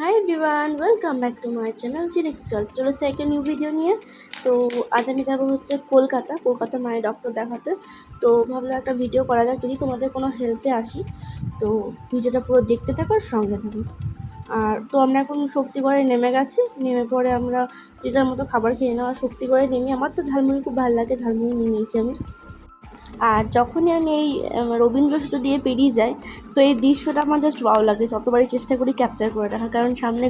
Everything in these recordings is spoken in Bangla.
High everyone, welcome back to my channel জিনিক্স চলেছে একটা নিউ ভিডিও নিয়ে। তো আজ আমি যাবো হচ্ছে কলকাতা মায়ের ডক্টর দেখাতে। তো ভাবলাম একটা ভিডিও করা যাক, যদি তোমাদের কোনো হেল্পে আসি। তো ভিডিওটা পুরো দেখতে থাকো আর সঙ্গে থাকো। আর তো আমরা এখন শক্তিগড়ে নেমে গেছি, নেমে পরে আমরা যে যার মতো খাবার খেয়ে নেওয়া। শক্তিগড়ে নেমে আমার তো ঝালমুড়ি খুব ভালো লাগে, ঝালমুড়ি নিয়ে নিয়েছি আমি। আর যখনই আমি এই রবীন্দ্র সেতু দিয়ে পেরিয়ে যাই, তো এই দৃশ্যটা আমার জাস্ট ভালো লাগে। যতবারই চেষ্টা করি ক্যাপচার করে রাখার, কারণ সামনে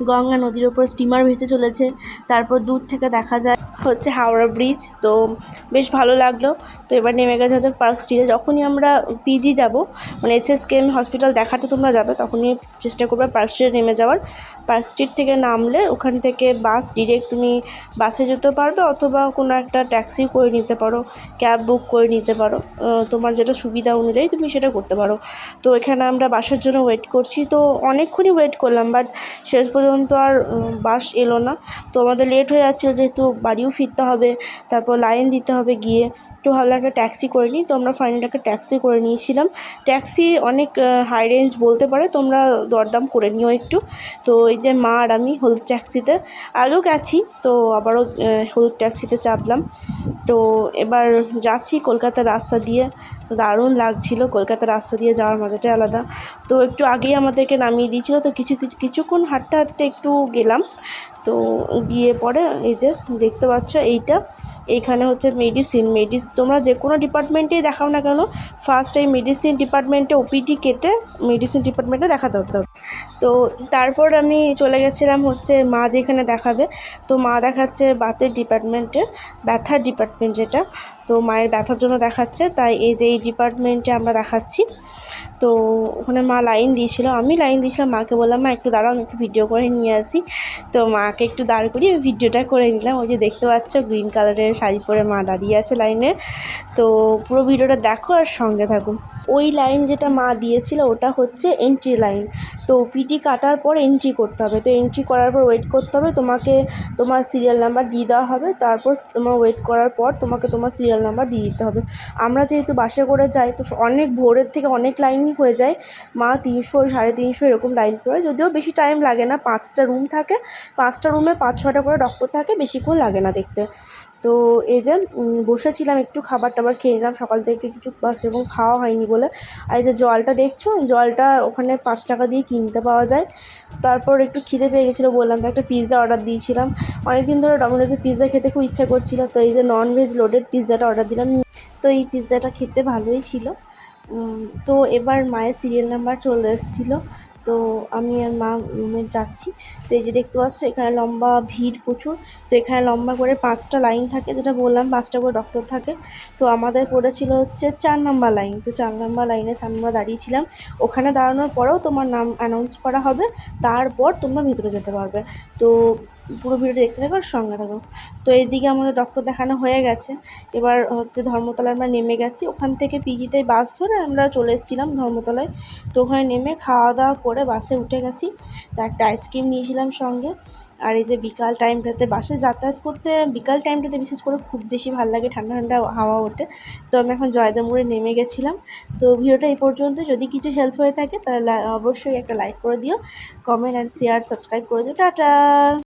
গঙ্গা নদীর ওপর স্টিমার ভেসে চলেছে। তারপর দূর থেকে দেখা যায় হচ্ছে হাওড়া ব্রিজ। তো বেশ ভালো লাগলো। তো এবার নেমে গেছে হচ্ছে পার্ক স্ট্রিটে। যখনই আমরা পিজি যাব, মানে SSKM হসপিটাল দেখাতে তোমরা যাবে, তখনই চেষ্টা করবে পার্ক স্ট্রিটে নেমে যাওয়ার। পার্ক স্ট্রিট থেকে নামলে ওখান থেকে বাস ডিরেক্ট তুমি বাসে যেতে পারবে, অথবা কোনো একটা ট্যাক্সি করে নিতে পারো, ক্যাব বুক করে নিতে পারো। তোমার যেটা সুবিধা অনুযায়ী তুমি সেটা করতে পারো। তো এখানে আমরা বাসের জন্য ওয়েট করছি। তো অনেকক্ষণই ওয়েট করলাম, বাট শেষ পর্যন্ত আর বাস এলো না। তো আমাদের লেট হয়ে যাচ্ছিলো, যেহেতু বাড়িও ফিরতে হবে, তারপর লাইন দিতে হবে গিয়ে। তো ভাবলাম একটা ট্যাক্সি করে নিই। তো আমরা ফাইনালি একটা ট্যাক্সি করে নিয়েছিলাম। ট্যাক্সি অনেক হাই রেঞ্জ বলতে পারে, তোমরা দরদাম করে নিও একটু। তো এই যে মা আর আমি হলুদ ট্যাক্সিতে আগেও গেছি, তো আবারও হলুদ ট্যাক্সিতে চাপলাম। তো এবার যাচ্ছি কলকাতার রাস্তা দিয়ে। দারুণ লাগছিল, কলকাতার রাস্তা দিয়ে যাওয়ার মজাটাই আলাদা। তো একটু আগেই আমাদেরকে নামিয়ে দিয়েছিলো, তো কিছুক্ষণ হাঁটতে হাঁটতে একটু গেলাম। তো গিয়ে পরে এই যে দেখতে পাচ্ছ এইখানে হচ্ছে মেডিসিন তোমরা যে কোনো ডিপার্টমেন্টেই দেখাও না কেন, ফার্স্ট এই মেডিসিন ডিপার্টমেন্টে ওপিডি কেটে মেডিসিন ডিপার্টমেন্টে দেখাতে হতে হবে। তো তারপর আমি চলে গেছিলাম হচ্ছে মা যেখানে দেখাবে। তো মা দেখাচ্ছে ব্যথার ডিপার্টমেন্ট যেটা। তো মায়ের ব্যথার জন্য দেখাচ্ছে, তাই এই ডিপার্টমেন্টে আমরা দেখাচ্ছি। তো ওখানে মা লাইন দিয়েছিল, আমি লাইন দিয়েছিলাম। মাকে বললাম, মা একটু দাঁড়াও, আমি একটু ভিডিও করে নিয়ে আসি। তো মাকে একটু দাঁড় করিয়ে ভিডিওটা করে নিলাম। ওই যে দেখতে পাচ্ছ গ্রিন কালারের শাড়ি পরে মা দাঁড়িয়ে আছে লাইনে। তো পুরো ভিডিওটা দেখো আর সঙ্গে থাকুন। ওই লাইন যেটা মা দিয়েছিল ওটা হচ্ছে এন্ট্রি লাইন। তো পিটি কাটার পর এন্ট্রি করতে হবে। তো এন্ট্রি করার পর ওয়েট করতে হবে, তোমাকে তোমার সিরিয়াল নাম্বার দিয়ে দেওয়া হবে। তারপর তোমার ওয়েট করার পর তোমাকে তোমার সিরিয়াল নাম্বার দিয়ে দিতে হবে। আমরা যেহেতু বাসে করে যাই, তো অনেক ভোরের থেকে অনেক লাইনই হয়ে যায়। মা 300 350 এরকম লাইন পড়ে, যদিও বেশি টাইম লাগে না। 5টা রুম থাকে, 5টা রুমে 5-6টা করে ডক্টর থাকে, বেশিক্ষণ লাগে না দেখতে। তো এই যে বসেছিলাম, একটু খাবার টাবার খেয়ে নিলাম, সকাল থেকে কিছু এবং খাওয়া হয়নি বলে। আর এই যে জলটা দেখছো, জলটা ওখানে 5 টাকা দিয়ে কিনতে পাওয়া যায়। তারপর একটু খিদে পেয়ে গেছিলো, বললাম তো একটা পিৎজা অর্ডার দিয়েছিলাম। অনেকদিন ধরে ডমিনোজে পিৎজা খেতে খুব ইচ্ছা করছিল, তো এই যে ননভেজ লোডেড পিৎজাটা অর্ডার দিলাম। তো এই পিৎজাটা খেতে ভালোই ছিল। তো এবার মায়ের সিরিয়াল নাম্বার চলে এসেছিলো। তো আমি আর মা রুমে যাচ্ছি। তো এই যে দেখতে পাচ্ছ এখানে লম্বা ভিড় প্রচুর। তো এখানে লম্বা করে 5টা লাইন থাকে, যেটা বললাম 5টা করে ডক্টর থাকে। তো আমাদের পড়েছিল হচ্ছে 4 নাম্বার লাইন। তো 4 নাম্বার লাইনে আমরা দাঁড়িয়েছিলাম। ওখানে দাঁড়ানোর পরেও তোমার নাম অ্যানাউন্স করা হবে, তারপর তোমরা ভিতরে যেতে পারবে। তো পুরো ভিডিও দেখতে থাকো আর সঙ্গে থাকো। তো এইদিকে আমাদের ডক্টর দেখানো হয়ে গেছে। এবার হচ্ছে ধর্মতলায় আমরা নেমে গেছি। ওখান থেকে পিজিতে বাস ধরে আমরা চলে এসেছিলাম ধর্মতলায়। তো ওখানে নেমে খাওয়া দাওয়া করে বাসে উঠে গেছি। তো একটা আইসক্রিম নিয়েছিলাম সঙ্গে। আর এই যে বিকাল টাইমটাতে বাসে যাতায়াত করতে, বিকাল টাইমটাতে বিশেষ করে খুব বেশি ভালো লাগে, ঠান্ডা ঠান্ডা হাওয়া ওঠে। তো আমি এখন জয়দেবপুরে নেমে গেছিলাম। তো ভিডিওটা এই পর্যন্ত। যদি কিছু হেল্প হয়ে থাকে তাহলে অবশ্যই একটা লাইক করে দিও, কমেন্ট আর শেয়ার সাবস্ক্রাইব করে দিও। টাটা।